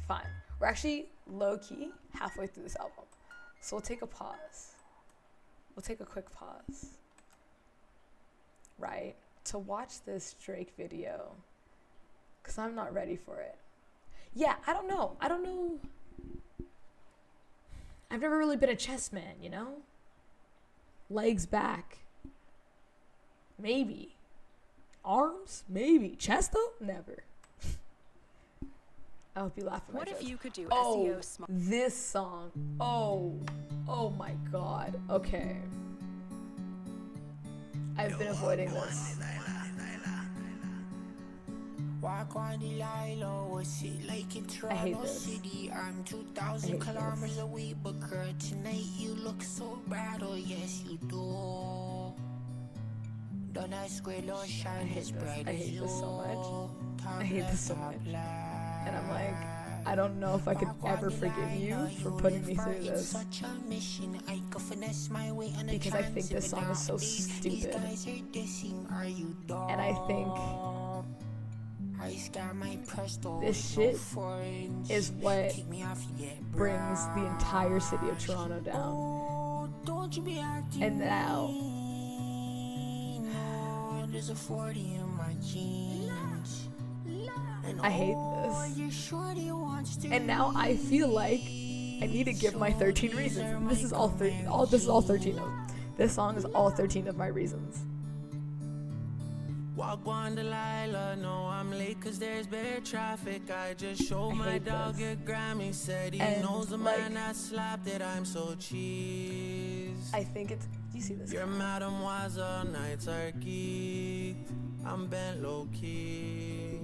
Fine. We're actually low-key halfway through this album. So we'll take a pause. We'll take a quick pause. Right? To watch this Drake video. Because I'm not ready for it. Yeah, I don't know. I've never really been a chess man, you know? Legs back. Maybe. Arms? Maybe. Chest though? Never. I hope you laugh at my What jokes. if you could do Oh, SEO this song. Oh my god. Okay. I've been avoiding this. Wah Gwan Delilah, what's it like in Toronto City? I'm 2,000 kilometers away, but girl, tonight you look so bad, oh yes you do. Don't I square no shine as bright as you. I hate this so much. And I'm like, I don't know if I could ever forgive you for putting me through this. Because I think this song is so stupid. And I think this shit is what brings the entire city of Toronto down. And now there's a 40 in my jeans. I hate this. And now I feel like I need to give my 13 reasons. And this is all 13 of them. This song is all 13 of my reasons. Wah Gwan Delilah, no, I'm late cause there's bad traffic. I just showed my dog a Grammy, said he knows the man that slapped it. I'm so cheese. I think it's, you see this? Your mademoiselle nights are geeked. I'm bent low key.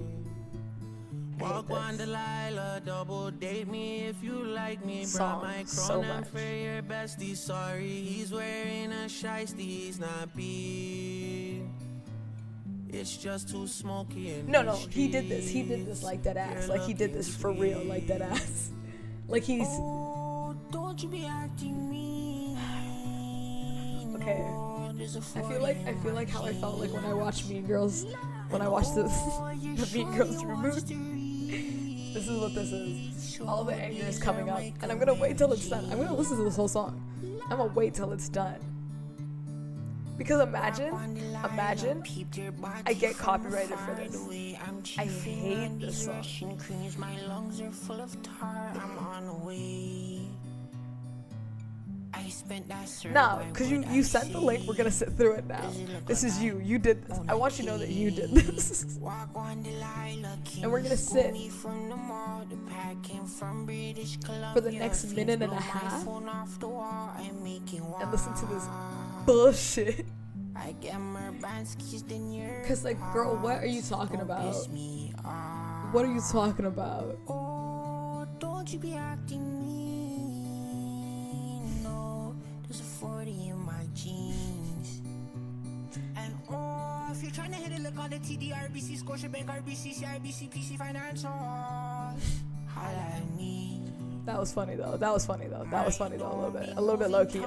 Wah Gwan Delilah, double date me if you like me. Brought my crown for your bestie. Sorry, he's wearing a shiesty, he's not beat. It's just too smoky in No, he did this. He did this like that ass. Like he did this for real, like that ass. Like he's. Don't you be acting mean. Okay. I feel like how I felt like when I watched Mean Girls. When I watched the Mean Girls reboot. This is what this is. All the anger is coming up, and I'm gonna wait till it's done. I'm gonna listen to this whole song. I'm gonna wait till it's done. Because imagine, I get copyrighted for this. I hate this song. Nah, because you sent the link, we're gonna sit through it now. This is you did this. I want you to know that you did this. And we're gonna sit for the next minute and a half and listen to this bullshit. Cause like, girl, what are you talking about? What are you talking about? Oh, don't you be acting mean. No, there's a 40 in my jeans. And oh, if you're trying to hit a lick on the TD, RBC, Scotiabank, RBC, CIBC, PC Financial, holla at me. That was funny though. A little bit low key.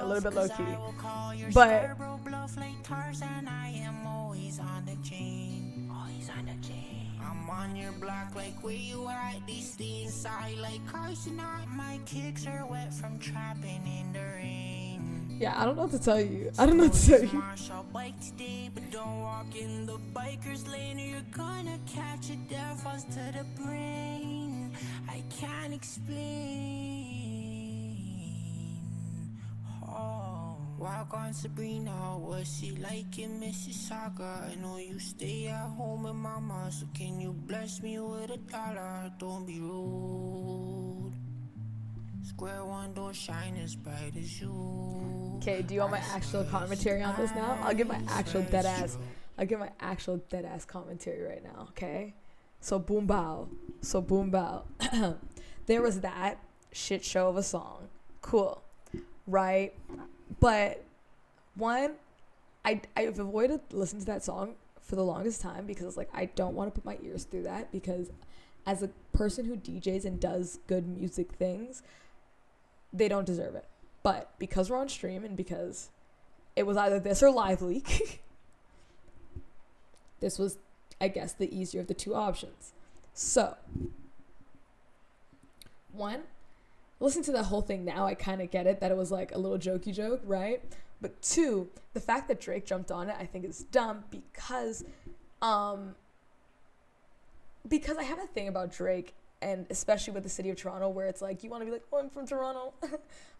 But I'm on your block like where you at? They stay inside like cars tonight. My kicks are wet from trapping in the rain. Yeah, I don't know what to tell you. Bike today, but don't walk in the biker's lane or you're gonna catch a death us to the brain. I can't explain. Oh, walk on Sabrina, what's it like in Mississauga? I know you stay at home with mama, so can you bless me with $1? Don't be rude. Square one don't shine as bright as you. Okay, do you want my actual commentary on this now? I'll give my actual dead ass commentary right now, okay? So boom bow. There was that shit show of a song. Cool. Right? But one, I've avoided listening to that song for the longest time because it's like I don't want to put my ears through that, because as a person who DJs and does good music things, they don't deserve it. But because we're on stream and because it was either this or Live Leak, this was, I guess, the easier of the two options. So one, listening to that whole thing now, I kind of get it, that it was like a little jokey joke, right? But two, the fact that Drake jumped on it, I think is dumb because I have a thing about Drake, and especially with the city of Toronto, where it's like, you want to be like, oh, I'm from Toronto.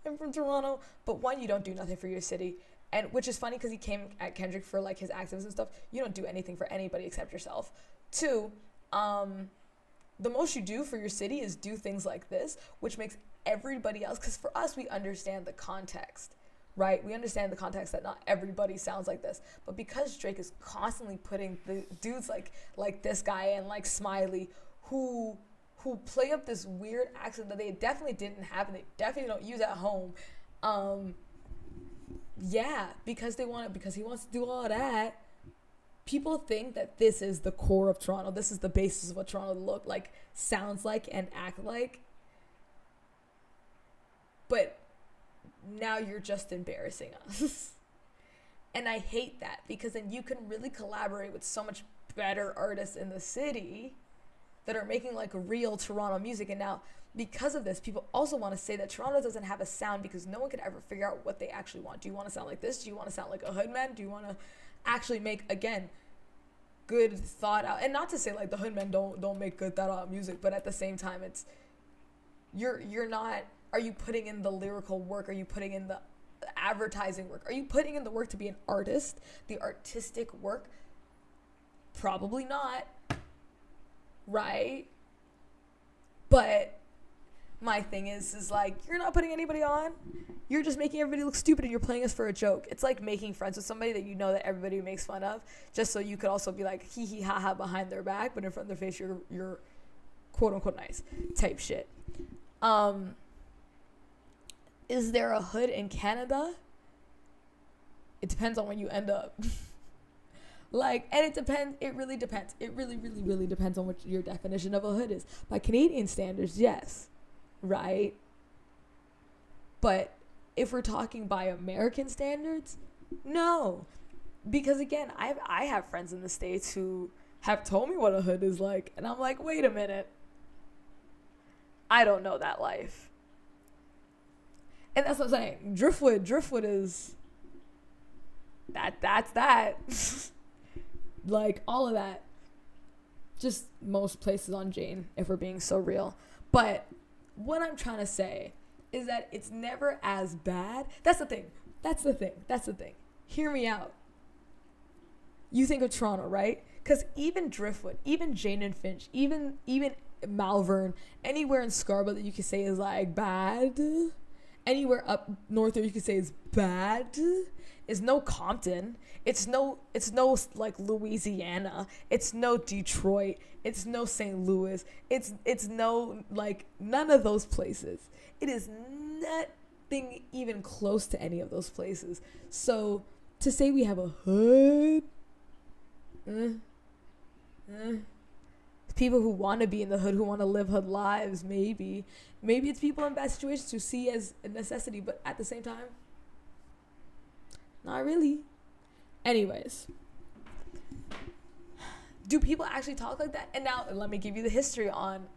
I'm from Toronto. But one, you don't do nothing for your city. And which is funny because he came at Kendrick for like his activism and stuff. You don't do anything for anybody except yourself. Two, the most you do for your city is do things like this, which makes everybody else, because for us, we understand the context, right? We understand the context that not everybody sounds like this. But because Drake is constantly putting the dudes like this guy and like Smiley, who play up this weird accent that they definitely didn't have and they definitely don't use at home. Because he wants to do all that. People think that this is the core of Toronto. This is the basis of what Toronto look like, sounds like, and act like. But now you're just embarrassing us. And I hate that, because then you can really collaborate with so much better artists in the city that are making like real Toronto music. And now because of this, people also want to say that Toronto doesn't have a sound because no one could ever figure out what they actually want. Do you want to sound like this? Do you want to sound like a hoodman? Do you want to actually make, again, good thought out? And not to say like the hoodmen don't make good thought out music, but at the same time, it's you're not. Are you putting in the lyrical work? Are you putting in the advertising work? Are you putting in the work to be an artist? The artistic work? Probably not. Right? But my thing is like, you're not putting anybody on. You're just making everybody look stupid, and you're playing us for a joke. It's like making friends with somebody that you know that everybody makes fun of, just so you could also be like hee hee ha ha behind their back, but in front of their face you're quote unquote nice type shit. Is there a hood in Canada? It depends on where you end up. It really depends. It really, really, really depends on what your definition of a hood is. By Canadian standards, yes. Right? But if we're talking by American standards, no. Because again, I have friends in the States who have told me what a hood is like. And I'm like, wait a minute. I don't know that life. And that's what I'm saying. Driftwood is... That's that. Like, all of that. Just most places on Jane, if we're being so real. But what I'm trying to say is that it's never as bad. That's the thing. Hear me out. You think of Toronto, right? Because even Driftwood, even Jane and Finch, even Malvern, anywhere in Scarborough that you could say is like bad, anywhere up north that you could say is bad, is no Compton. It's no like Louisiana. It's no Detroit. It's no St. Louis. It's no like none of those places. It is nothing even close to any of those places. So to say we have a hood, people who want to be in the hood, who want to live hood lives, maybe it's people in bad situations who see as a necessity, but at the same time, not really. Anyways, do people actually talk like that? And now let me give you the history on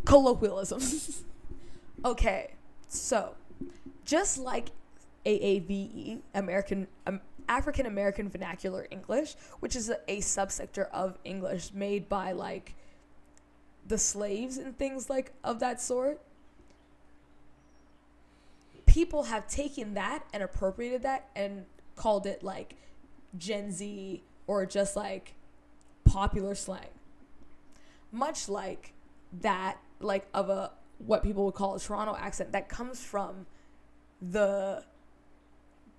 colloquialisms. Okay, so just like AAVE, African American Vernacular English, which is a subsector of English made by like the slaves and things like of that sort, people have taken that and appropriated that and called it like Gen Z or just like popular slang. Much like that, like of a what people would call a Toronto accent that comes from the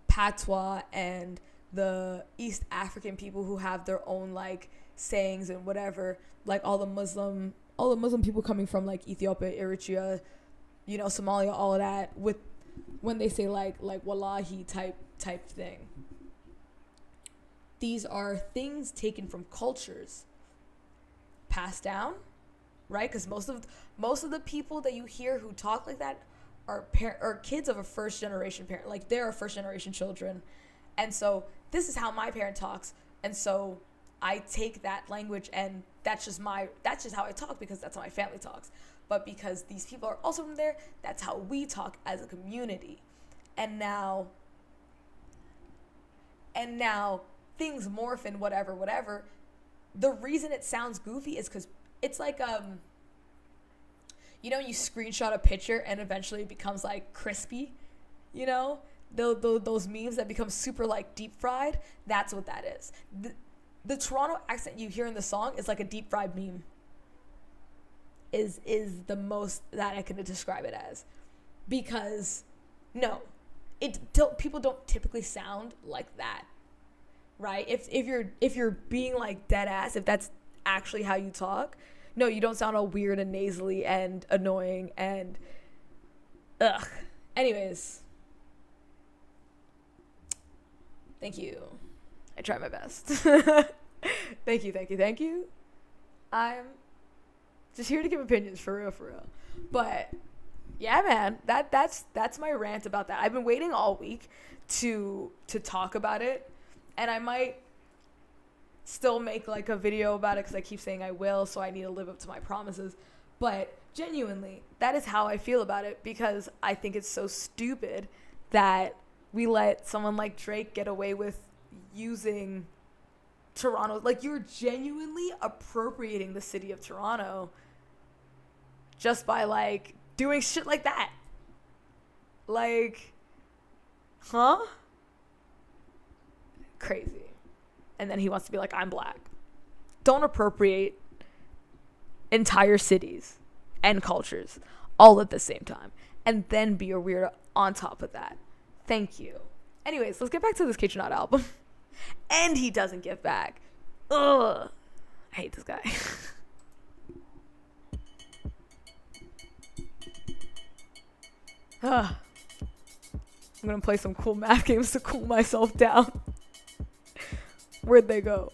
patois and the East African people who have their own like sayings and whatever, like all the Muslim people coming from like Ethiopia, Eritrea, Somalia, all of that, with when they say like wallahi type thing. These are things taken from cultures passed down, right? Because most of the people that you hear who talk like that are kids of a first generation parent. Like they're first generation children. And so this is how my parent talks. And so I take that language and that's just how I talk because that's how my family talks. But because these people are also from there, that's how we talk as a community. And now things morph and whatever. The reason it sounds goofy is because it's like, you screenshot a picture and eventually it becomes like crispy, those memes that become super like deep fried. That's what that is. The Toronto accent you hear in the song is like a deep fried meme. Is the most that I can describe it as, because people don't typically sound like that, right? If you're being like dead ass, if that's actually how you talk, no, you don't sound all weird and nasally and annoying and ugh. Anyways, thank you. I try my best. Thank you. I'm just here to give opinions, for real. But yeah, man, that's my rant about that. I've been waiting all week to talk about it, and I might still make like a video about it because I keep saying I will, so I need to live up to my promises. But genuinely, that is how I feel about it, because I think it's so stupid that we let someone like Drake get away with using Toronto. Like, you're genuinely appropriating the city of Toronto just by like doing shit like that. Like, huh? Crazy. And then he wants to be like, I'm black. Don't appropriate entire cities and cultures all at the same time and then be a weirdo on top of that. Thank you. Anyways, let's get back to this K-Tronada album. And he doesn't give back. Ugh. I hate this guy. I'm gonna play some cool math games to cool myself down. Where'd they go?